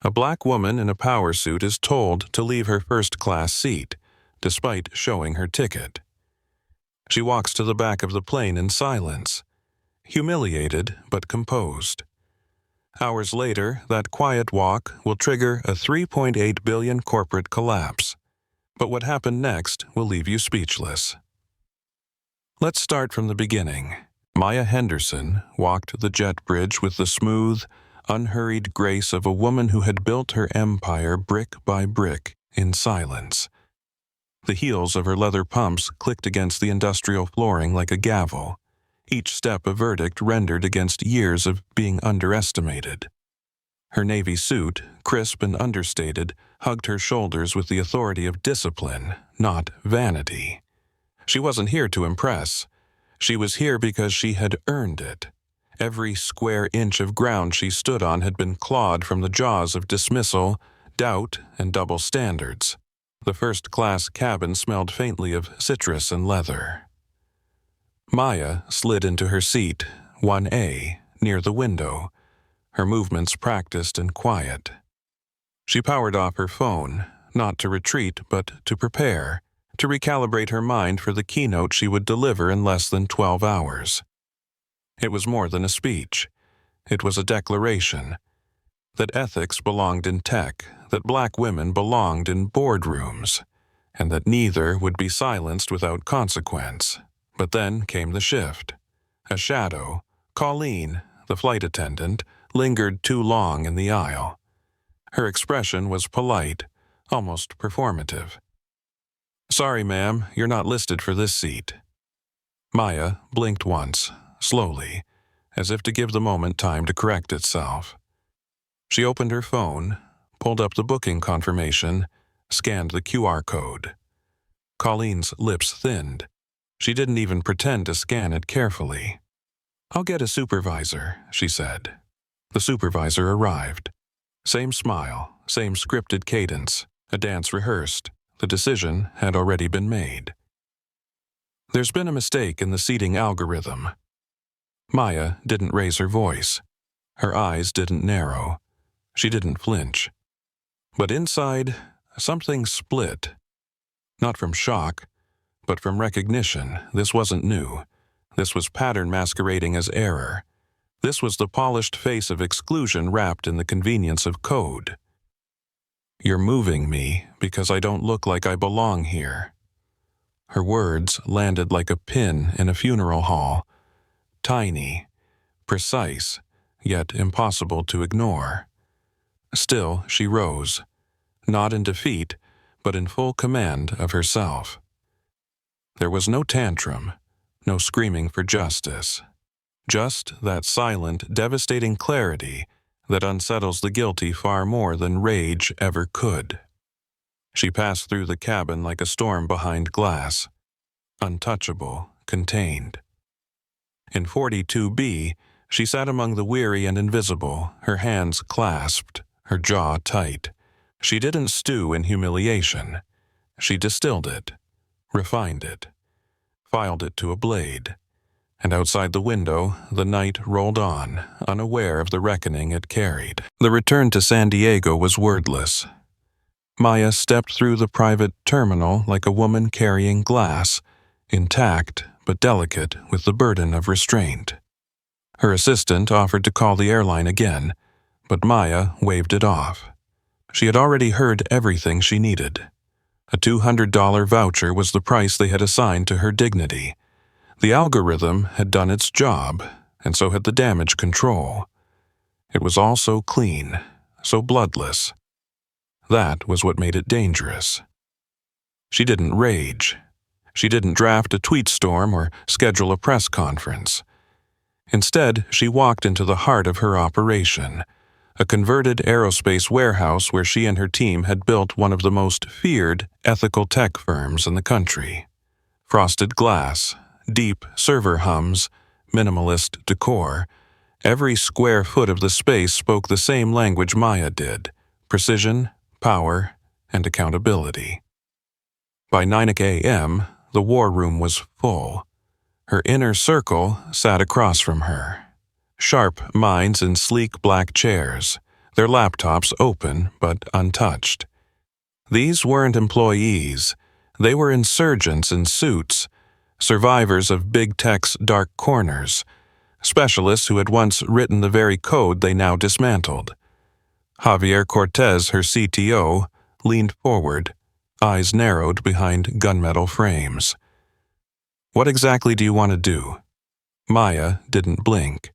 A black woman in a power suit is told to leave her first-class seat, despite showing her ticket. She walks to the back of the plane in silence, humiliated but composed. Hours later, that quiet walk will trigger a $3.8 billion corporate collapse. But what happened next will leave you speechless. Let's start from the beginning. Maya Henderson walked the jet bridge with the smooth, unhurried grace of a woman who had built her empire brick by brick in silence. The heels of her leather pumps clicked against the industrial flooring like a gavel, each step a verdict rendered against years of being underestimated. Her navy suit, crisp and understated, hugged her shoulders with the authority of discipline, not vanity. She wasn't here to impress. She was here because she had earned it. Every square inch of ground she stood on had been clawed from the jaws of dismissal, doubt, and double standards. The first-class cabin smelled faintly of citrus and leather. Maya slid into her seat, 1A, near the window, her movements practiced and quiet. She powered off her phone, not to retreat but to prepare, to recalibrate her mind for the keynote she would deliver in less than 12 hours. It was more than a speech. It was a declaration that ethics belonged in tech, that black women belonged in boardrooms, and that neither would be silenced without consequence. But then came the shift. A shadow, Colleen, the flight attendant, lingered too long in the aisle. Her expression was polite, almost performative. "Sorry, ma'am, you're not listed for this seat." Maya blinked once, slowly, as if to give the moment time to correct itself. She opened her phone, pulled up the booking confirmation, scanned the QR code. Colleen's lips thinned. She didn't even pretend to scan it carefully. "I'll get a supervisor," she said. The supervisor arrived. Same smile, same scripted cadence, a dance rehearsed. The decision had already been made. "There's been a mistake in the seating algorithm." Maya didn't raise her voice. Her eyes didn't narrow. She didn't flinch. But inside, something split. Not from shock, but from recognition. This wasn't new. This was pattern masquerading as error. This was the polished face of exclusion wrapped in the convenience of code. "You're moving me because I don't look like I belong here." Her words landed like a pin in a funeral hall. Tiny, precise, yet impossible to ignore. Still, she rose, not in defeat, but in full command of herself. There was no tantrum, no screaming for justice. Just that silent, devastating clarity that unsettles the guilty far more than rage ever could. She passed through the cabin like a storm behind glass, untouchable, contained. In 42B, she sat among the weary and invisible, her hands clasped, her jaw tight. She didn't stew in humiliation. She distilled it, refined it, filed it to a blade. And outside the window, the night rolled on, unaware of the reckoning it carried. The return to San Diego was wordless. Maya stepped through the private terminal like a woman carrying glass, intact but delicate with the burden of restraint. Her assistant offered to call the airline again, but Maya waved it off. She had already heard everything she needed. A $200 voucher was the price they had assigned to her dignity. The algorithm had done its job, and so had the damage control. It was all so clean, so bloodless. That was what made it dangerous. She didn't rage. She didn't draft a tweet storm or schedule a press conference. Instead, she walked into the heart of her operation, a converted aerospace warehouse where she and her team had built one of the most feared ethical tech firms in the country. Frosted glass, deep server hums, minimalist decor. Every square foot of the space spoke the same language Maya did: precision, power, and accountability. By 9 a.m., the war room was full. Her inner circle sat across from her. Sharp minds in sleek black chairs, their laptops open but untouched. These weren't employees. They were insurgents in suits, survivors of big tech's dark corners, specialists who had once written the very code they now dismantled. Javier Cortez, her CTO, leaned forward, eyes narrowed behind gunmetal frames. "What exactly do you want to do?" Maya didn't blink.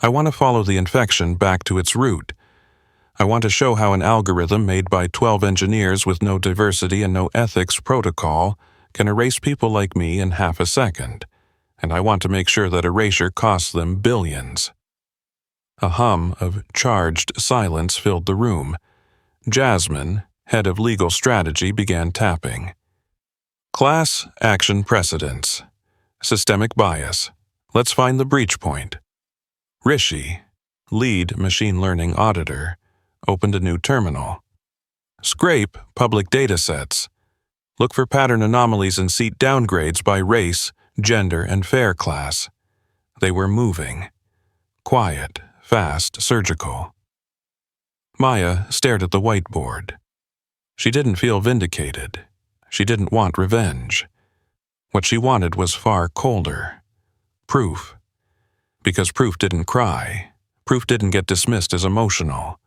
"I want to follow the infection back to its root. I want to show how an algorithm made by 12 engineers with no diversity and no ethics protocol can erase people like me in half a second, and I want to make sure that erasure costs them billions." A hum of charged silence filled the room. Jasmine, head of legal strategy, began tapping. "Class action precedents. Systemic bias. Let's find the breach point." Rishi, lead machine learning auditor, opened a new terminal. "Scrape public datasets. Look for pattern anomalies and seat downgrades by race, gender, and fare class." They were moving. Quiet, fast, surgical. Maya stared at the whiteboard. She didn't feel vindicated. She didn't want revenge. What she wanted was far colder. Proof. Because proof didn't cry. Proof didn't get dismissed as emotional.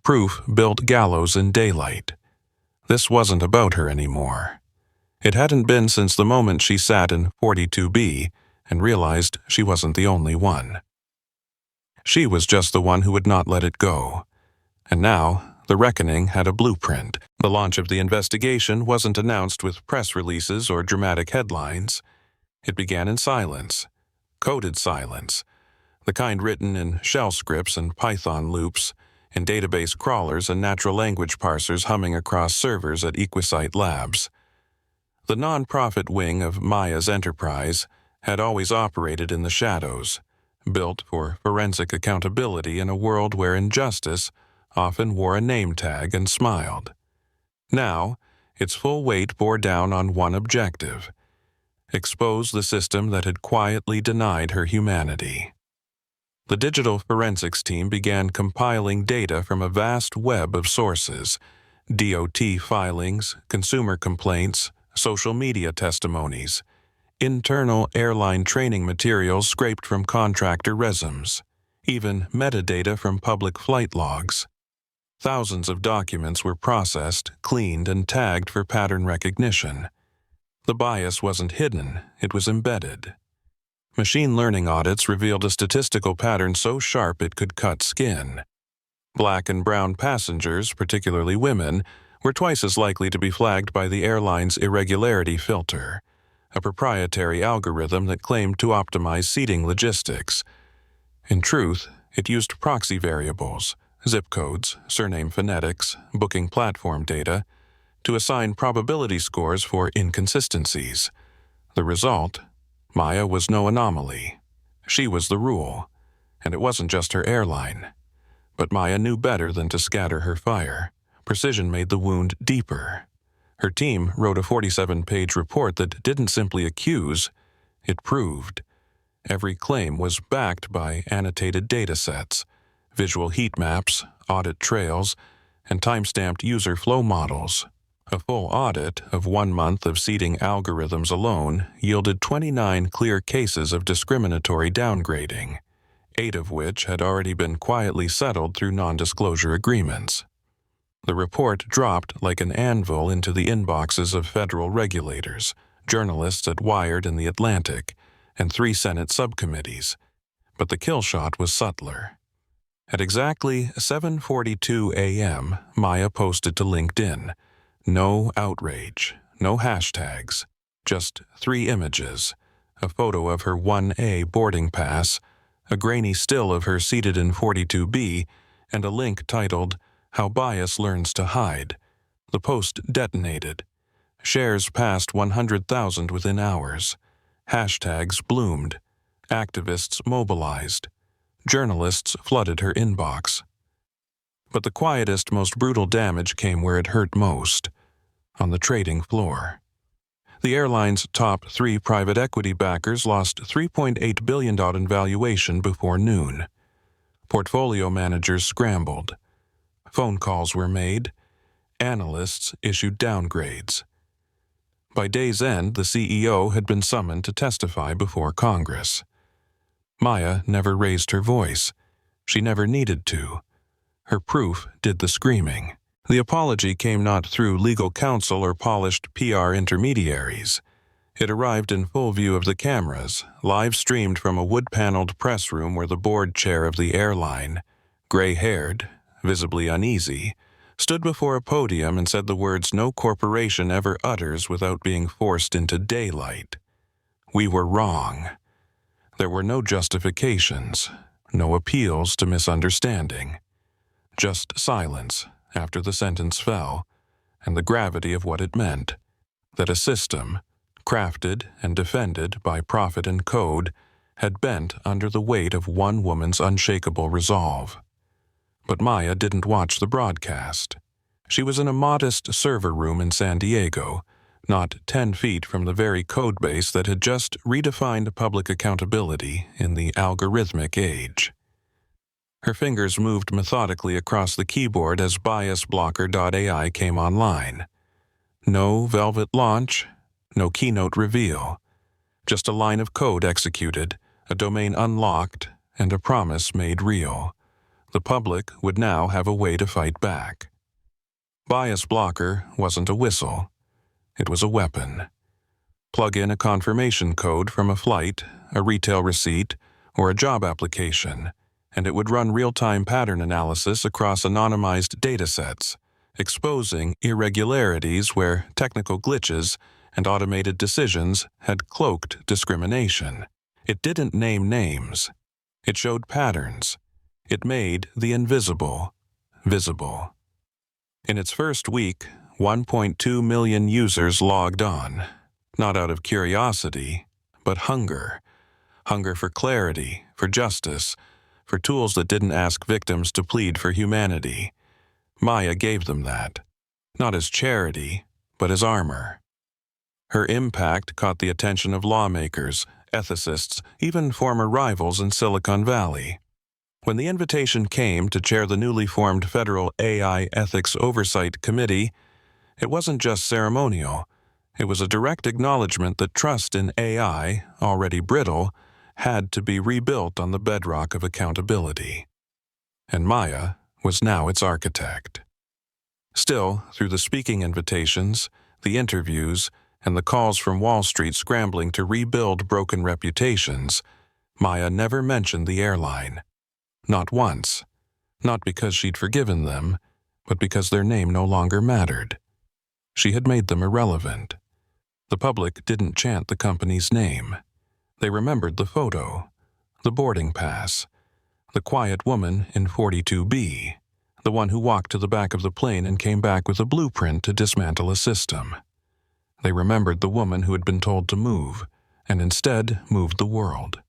Proof built gallows in daylight. This wasn't about her anymore. It hadn't been since the moment she sat in 42B and realized she wasn't the only one. She was just the one who would not let it go. And now, the reckoning had a blueprint. The launch of the investigation wasn't announced with press releases or dramatic headlines. It began in silence, coded silence, the kind written in shell scripts and Python loops, in database crawlers and natural language parsers humming across servers at Equisite Labs. The non-profit wing of Maya's enterprise had always operated in the shadows, built for forensic accountability in a world where injustice often wore a name tag and smiled. Now, its full weight bore down on one objective: expose the system that had quietly denied her humanity. The digital forensics team began compiling data from a vast web of sources: DOT filings, consumer complaints, social media testimonies, internal airline training materials scraped from contractor resumes, even metadata from public flight logs. Thousands of documents were processed, cleaned, and tagged for pattern recognition. The bias wasn't hidden, it was embedded. Machine learning audits revealed a statistical pattern so sharp it could cut skin. Black and brown passengers, particularly women, were twice as likely to be flagged by the airline's irregularity filter, a proprietary algorithm that claimed to optimize seating logistics. In truth, it used proxy variables, zip codes, surname phonetics, booking platform data, to assign probability scores for inconsistencies. The result: Maya was no anomaly. She was the rule, and it wasn't just her airline. But Maya knew better than to scatter her fire. Precision made the wound deeper. Her team wrote a 47-page report that didn't simply accuse, it proved. Every claim was backed by annotated datasets, visual heat maps, audit trails, and time-stamped user flow models. A full audit of 1 month of seating algorithms alone yielded 29 clear cases of discriminatory downgrading, 8 of which had already been quietly settled through non-disclosure agreements. The report dropped like an anvil into the inboxes of federal regulators, journalists at Wired and The Atlantic, and 3 Senate subcommittees. But the kill shot was subtler. At exactly 7:42 a.m., Maya posted to LinkedIn. No outrage, no hashtags, just 3 images: a photo of her 1A boarding pass, a grainy still of her seated in 42B, and a link titled, "How Bias Learns to Hide." The post detonated. Shares passed 100,000 within hours. Hashtags bloomed. Activists mobilized. Journalists flooded her inbox. But the quietest, most brutal damage came where it hurt most: on the trading floor. The airline's top 3 private equity backers lost $3.8 billion in valuation before noon. Portfolio managers scrambled. Phone calls were made. Analysts issued downgrades. By day's end, the CEO had been summoned to testify before Congress. Maya never raised her voice. She never needed to. Her proof did the screaming. The apology came not through legal counsel or polished PR intermediaries. It arrived in full view of the cameras, live-streamed from a wood-paneled press room where the board chair of the Airline, gray-haired, visibly uneasy, stood before a podium and said the words no corporation ever utters without being forced into daylight. We were wrong. There were no justifications, no appeals to misunderstanding. Just silence after the sentence fell, and the gravity of what it meant, that a system, crafted and defended by profit and code, had bent under the weight of one woman's unshakable resolve. But Maya didn't watch the broadcast. She was in a modest server room in San Diego, not 10 feet from the very code base that had just redefined public accountability in the algorithmic age. Her fingers moved methodically across the keyboard as biasblocker.ai came online. No velvet launch, no keynote reveal. Just a line of code executed, a domain unlocked, and a promise made real. The public would now have a way to fight back. Bias blocker wasn't a whistle. It was a weapon. Plug in a confirmation code from a flight, a retail receipt, or a job application, and it would run real-time pattern analysis across anonymized datasets, exposing irregularities where technical glitches and automated decisions had cloaked discrimination. It didn't name names. It showed patterns. It made the invisible visible. In its first week, 1.2 million users logged on, not out of curiosity, but hunger. Hunger for clarity, for justice, for tools that didn't ask victims to plead for humanity. Maya gave them that, not as charity, but as armor. Her impact caught the attention of lawmakers, ethicists, even former rivals in Silicon Valley. When the invitation came to chair the newly formed Federal AI Ethics Oversight Committee, it wasn't just ceremonial. It was a direct acknowledgement that trust in AI, already brittle, had to be rebuilt on the bedrock of accountability. And Maya was now its architect. Still, through the speaking invitations, the interviews, and the calls from Wall Street scrambling to rebuild broken reputations, Maya never mentioned the Airline. Not once. Not because she'd forgiven them, but because their name no longer mattered. She had made them irrelevant. The public didn't chant the company's name. They remembered the photo, the boarding pass, the quiet woman in 42B, the one who walked to the back of the plane and came back with a blueprint to dismantle a system. They remembered the woman who had been told to move, and instead moved the world.